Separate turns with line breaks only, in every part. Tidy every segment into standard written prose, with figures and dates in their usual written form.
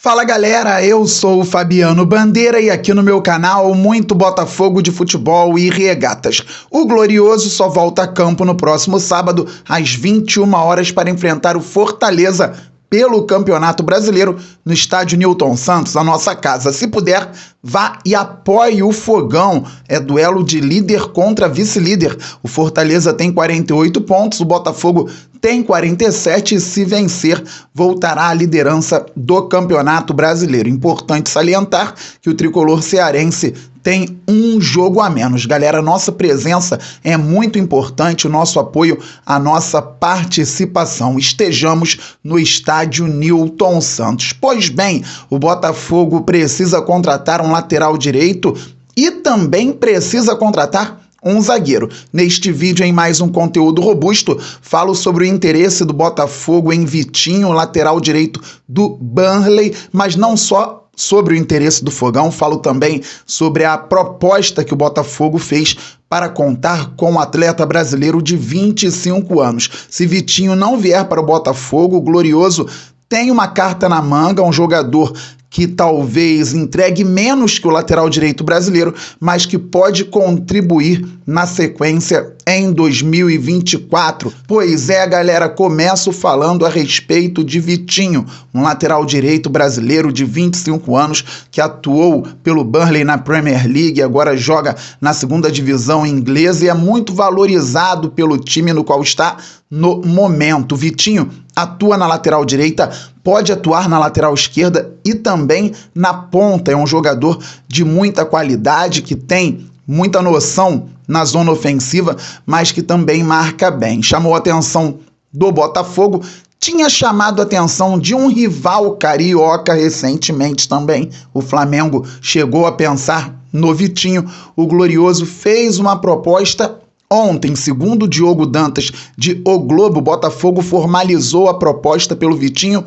Fala galera, eu sou o Fabiano Bandeira e aqui no meu canal muito Botafogo de futebol e regatas. O Glorioso só volta a campo no próximo sábado às 21 horas para enfrentar o Fortaleza pelo Campeonato Brasileiro no estádio Newton Santos, a nossa casa. Se puder, vá e apoie o Fogão. É duelo de líder contra vice-líder. O Fortaleza tem 48 pontos, o Botafogo tem 47 e se vencer, voltará à liderança do Campeonato Brasileiro. Importante salientar que o tricolor cearense tem um jogo a menos. Galera, nossa presença é muito importante, o nosso apoio, a nossa participação. Estejamos no estádio Newton Santos. Pois bem, o Botafogo precisa contratar um lateral direito e também precisa contratar um zagueiro. Neste vídeo, em mais um conteúdo robusto, falo sobre o interesse do Botafogo em Vitinho, lateral direito do Burnley, mas não só sobre o interesse do Fogão, falo também sobre a proposta que o Botafogo fez para contar com um atleta brasileiro de 25 anos. Se Vitinho não vier para o Botafogo, o Glorioso tem uma carta na manga, um jogador que talvez entregue menos que o lateral direito brasileiro, mas que pode contribuir na sequência em 2024. Pois é, galera, começo falando a respeito de Vitinho, um lateral direito brasileiro de 25 anos que atuou pelo Burnley na Premier League, agora joga na segunda divisão inglesa e é muito valorizado pelo time no qual está no momento. Vitinho atua na lateral direita, pode atuar na lateral esquerda e também na ponta. É um jogador de muita qualidade, que tem muita noção na zona ofensiva, mas que também marca bem. Chamou a atenção do Botafogo, tinha chamado a atenção de um rival carioca recentemente também. O Flamengo chegou a pensar no Vitinho. O Glorioso fez uma proposta ontem. Segundo Diogo Dantas de O Globo, o Botafogo formalizou a proposta pelo Vitinho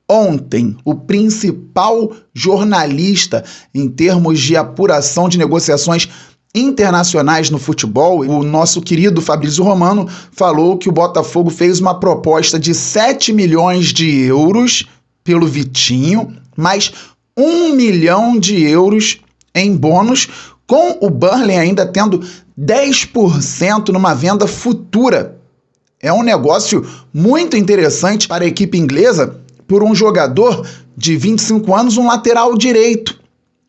ontem. O principal jornalista em termos de apuração de negociações internacionais no futebol, o nosso querido Fabrício Romano, falou que o Botafogo fez uma proposta de 7 milhões de euros pelo Vitinho, mais 1 milhão de euros em bônus, com o Burnley ainda tendo 10% numa venda futura. É um negócio muito interessante para a equipe inglesa por um jogador de 25 anos, um lateral direito.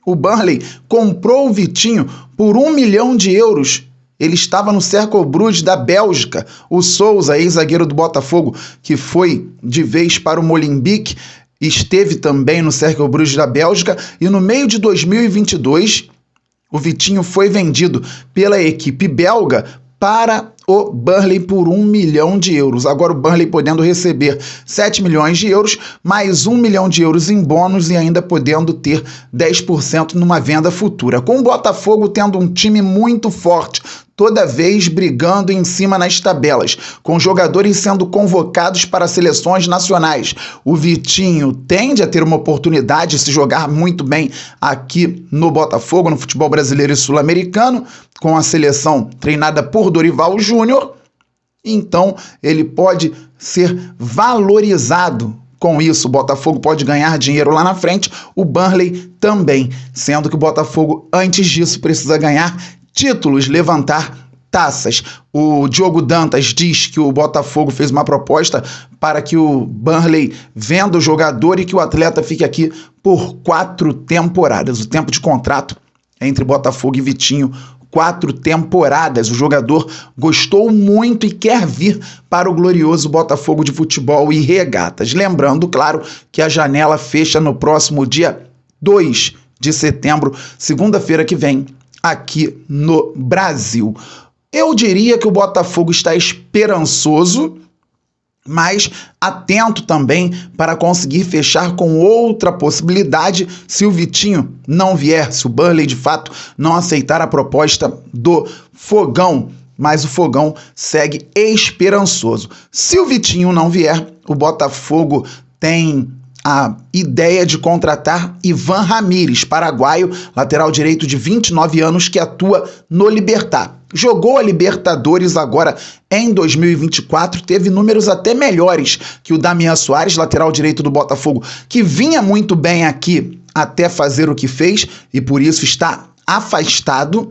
O Burnley comprou o Vitinho por 1 milhão de euros. Ele estava no Cercle Bruges da Bélgica. O Souza, ex-zagueiro do Botafogo, que foi de vez para o Molenbeek, esteve também no Cercle Bruges da Bélgica. E no meio de 2022, o Vitinho foi vendido pela equipe belga para o Burnley por 1 milhão de euros. Agora o Burnley podendo receber 7 milhões de euros, mais 1 milhão de euros em bônus e ainda podendo ter 10% numa venda futura. Com o Botafogo tendo um time muito forte, toda vez brigando em cima nas tabelas, com jogadores sendo convocados para seleções nacionais. O Vitinho tende a ter uma oportunidade de se jogar muito bem aqui no Botafogo, no futebol brasileiro e sul-americano, com a seleção treinada por Dorival Júnior. Então, ele pode ser valorizado. Com isso, o Botafogo pode ganhar dinheiro lá na frente, o Burnley também, sendo que o Botafogo, antes disso, precisa ganhar títulos, levantar taças. O Diogo Dantas diz que o Botafogo fez uma proposta para que o Burnley venda o jogador e que o atleta fique aqui por 4 temporadas. O tempo de contrato entre Botafogo e Vitinho, 4 temporadas. O jogador gostou muito e quer vir para o glorioso Botafogo de futebol e regatas. Lembrando, claro, que a janela fecha no próximo dia 2 de setembro, segunda-feira que vem, aqui no Brasil. Eu diria que o Botafogo está esperançoso, mas atento também para conseguir fechar com outra possibilidade se o Vitinho não vier, se o Burnley de fato não aceitar a proposta do Fogão. Mas o Fogão segue esperançoso. Se o Vitinho não vier, o Botafogo tem a ideia de contratar Ivan Ramírez, paraguaio, lateral direito de 29 anos, que atua no Libertad. Jogou a Libertadores agora em 2024, teve números até melhores que o Damian Soares, lateral direito do Botafogo, que vinha muito bem aqui até fazer o que fez e por isso está afastado.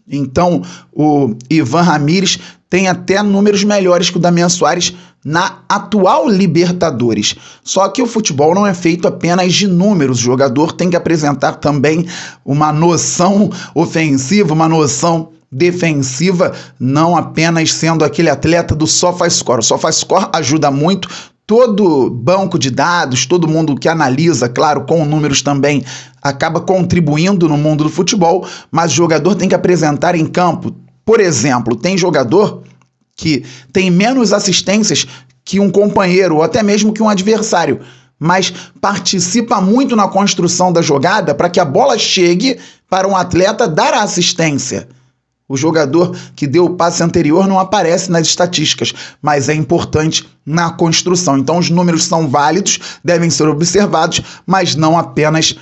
Então o Ivan Ramírez tem até números melhores que o Damian Soares na atual Libertadores. Só que o futebol não é feito apenas de números, o jogador tem que apresentar também uma noção ofensiva, uma noção defensiva, não apenas sendo aquele atleta do SofaScore. O SofaScore ajuda muito, todo banco de dados, todo mundo que analisa, claro, com números também, acaba contribuindo no mundo do futebol, mas o jogador tem que apresentar em campo. Por exemplo, tem jogador que tem menos assistências que um companheiro, ou até mesmo que um adversário, mas participa muito na construção da jogada para que a bola chegue para um atleta dar a assistência. O jogador que deu o passe anterior não aparece nas estatísticas, mas é importante na construção. Então os números são válidos, devem ser observados, mas não apenas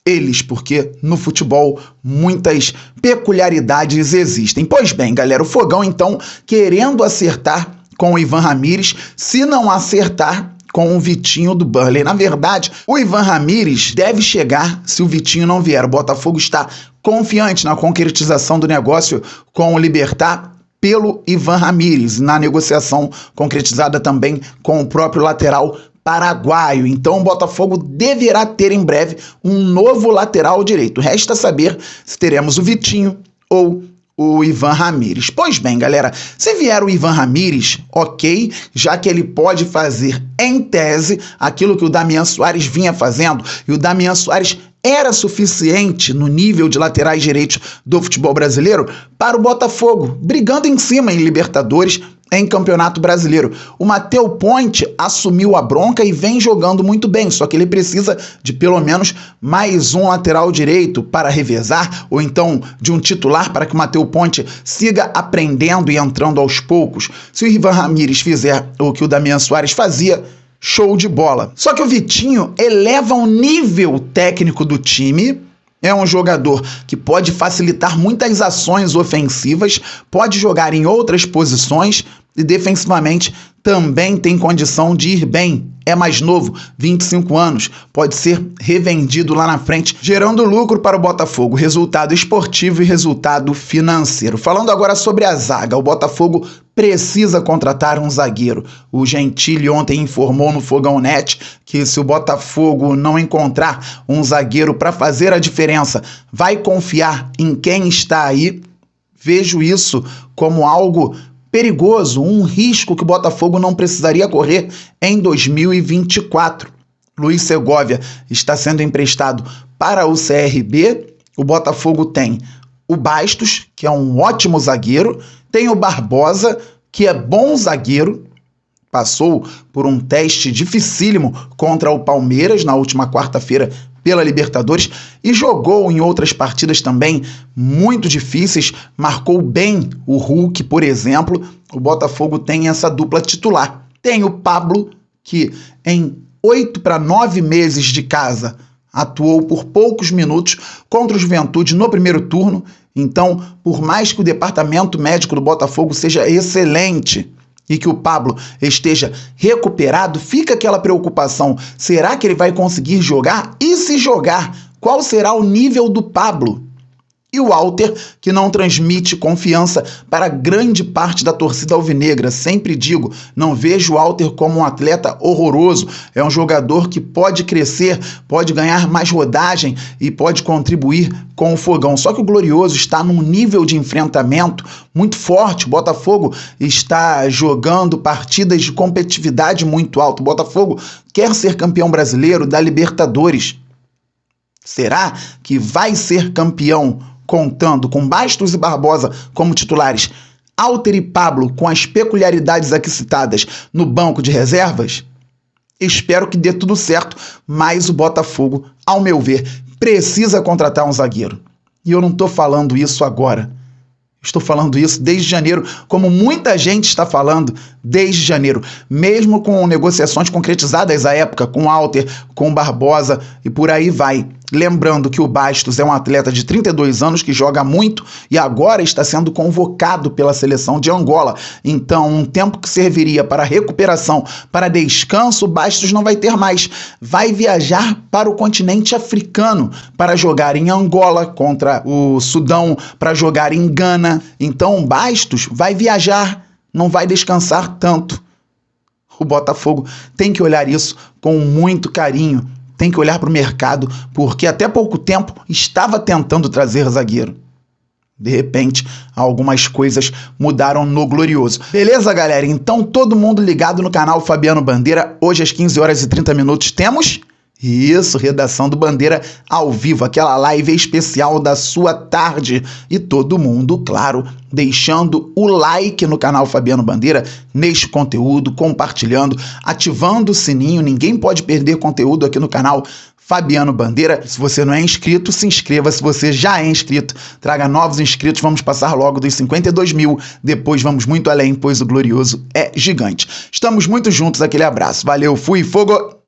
eles, porque no futebol muitas peculiaridades existem. Pois bem, galera, o Fogão então querendo acertar com o Ivan Ramírez, se não acertar com o Vitinho do Burnley. Na verdade, o Ivan Ramírez deve chegar se o Vitinho não vier. O Botafogo está confiante na concretização do negócio com o Libertad pelo Ivan Ramírez, na negociação concretizada também com o próprio lateral paraguaio. Então o Botafogo deverá ter em breve um novo lateral direito. Resta saber se teremos o Vitinho ou o Ivan Ramírez. Pois bem, galera, se vier o Ivan Ramírez, ok, já que ele pode fazer, em tese, aquilo que o Damian Soares vinha fazendo, e o Damian Soares era suficiente no nível de laterais direitos do futebol brasileiro para o Botafogo, brigando em cima em Libertadores, em Campeonato Brasileiro. O Matheus Ponte assumiu a bronca e vem jogando muito bem, só que ele precisa de pelo menos mais um lateral direito para revezar, ou então de um titular para que o Matheus Ponte siga aprendendo e entrando aos poucos. Se o Ivan Ramírez fizer o que o Damian Soares fazia, show de bola. Só que o Vitinho eleva o nível técnico do time. É um jogador que pode facilitar muitas ações ofensivas, pode jogar em outras posições e defensivamente também tem condição de ir bem. É mais novo, 25 anos, pode ser revendido lá na frente, gerando lucro para o Botafogo, resultado esportivo e resultado financeiro. Falando agora sobre a zaga, o Botafogo precisa contratar um zagueiro. O Gentili ontem informou no Fogão Net que se o Botafogo não encontrar um zagueiro para fazer a diferença, vai confiar em quem está aí. Vejo isso como algo perigoso, um risco que o Botafogo não precisaria correr em 2024. Luiz Segovia está sendo emprestado para o CRB. O Botafogo tem o Bastos, que é um ótimo zagueiro, tem o Barbosa, que é bom zagueiro, passou por um teste dificílimo contra o Palmeiras na última quarta-feira pela Libertadores e jogou em outras partidas também muito difíceis, marcou bem o Hulk, por exemplo. O Botafogo tem essa dupla titular. Tem o Pablo, que em 8 para 9 meses de casa atuou por poucos minutos contra o Juventude no primeiro turno. Então, por mais que o departamento médico do Botafogo seja excelente e que o Pablo esteja recuperado, fica aquela preocupação. Será que ele vai conseguir jogar? E se jogar, qual será o nível do Pablo? E o Walter, que não transmite confiança para grande parte da torcida alvinegra. Sempre digo, não vejo o Walter como um atleta horroroso. É um jogador que pode crescer, pode ganhar mais rodagem e pode contribuir com o Fogão. Só que o Glorioso está num nível de enfrentamento muito forte. O Botafogo está jogando partidas de competitividade muito alta. O Botafogo quer ser campeão brasileiro da Libertadores. Será que vai ser campeão contando com Bastos e Barbosa como titulares, Walter e Pablo com as peculiaridades aqui citadas no banco de reservas? Espero que dê tudo certo, mas o Botafogo, ao meu ver, precisa contratar um zagueiro. E eu não estou falando isso agora. Estou falando isso desde janeiro, como muita gente está falando desde janeiro, mesmo com negociações concretizadas à época, com Alter, com Barbosa e por aí vai. Lembrando que o Bastos é um atleta de 32 anos que joga muito e agora está sendo convocado pela seleção de Angola. Então, um tempo que serviria para recuperação, para descanso, o Bastos não vai ter mais. Vai viajar para o continente africano para jogar em Angola contra o Sudão, para jogar em Gana. Então, o Bastos vai viajar, não vai descansar tanto. O Botafogo tem que olhar isso com muito carinho. Tem que olhar para o mercado, porque até pouco tempo estava tentando trazer zagueiro. De repente, algumas coisas mudaram no Glorioso. Beleza, galera? Então, todo mundo ligado no canal Fabiano Bandeira. Hoje, às 15 horas e 30 minutos, temos... Isso, redação do Bandeira ao vivo, aquela live especial da sua tarde. E todo mundo, claro, deixando o like no canal Fabiano Bandeira, neste conteúdo, compartilhando, ativando o sininho. Ninguém pode perder conteúdo aqui no canal Fabiano Bandeira. Se você não é inscrito, se inscreva. Se você já é inscrito, traga novos inscritos. Vamos passar logo dos 52 mil. Depois vamos muito além, pois o Glorioso é gigante. Estamos muito juntos. Aquele abraço. Valeu, fui, fogo!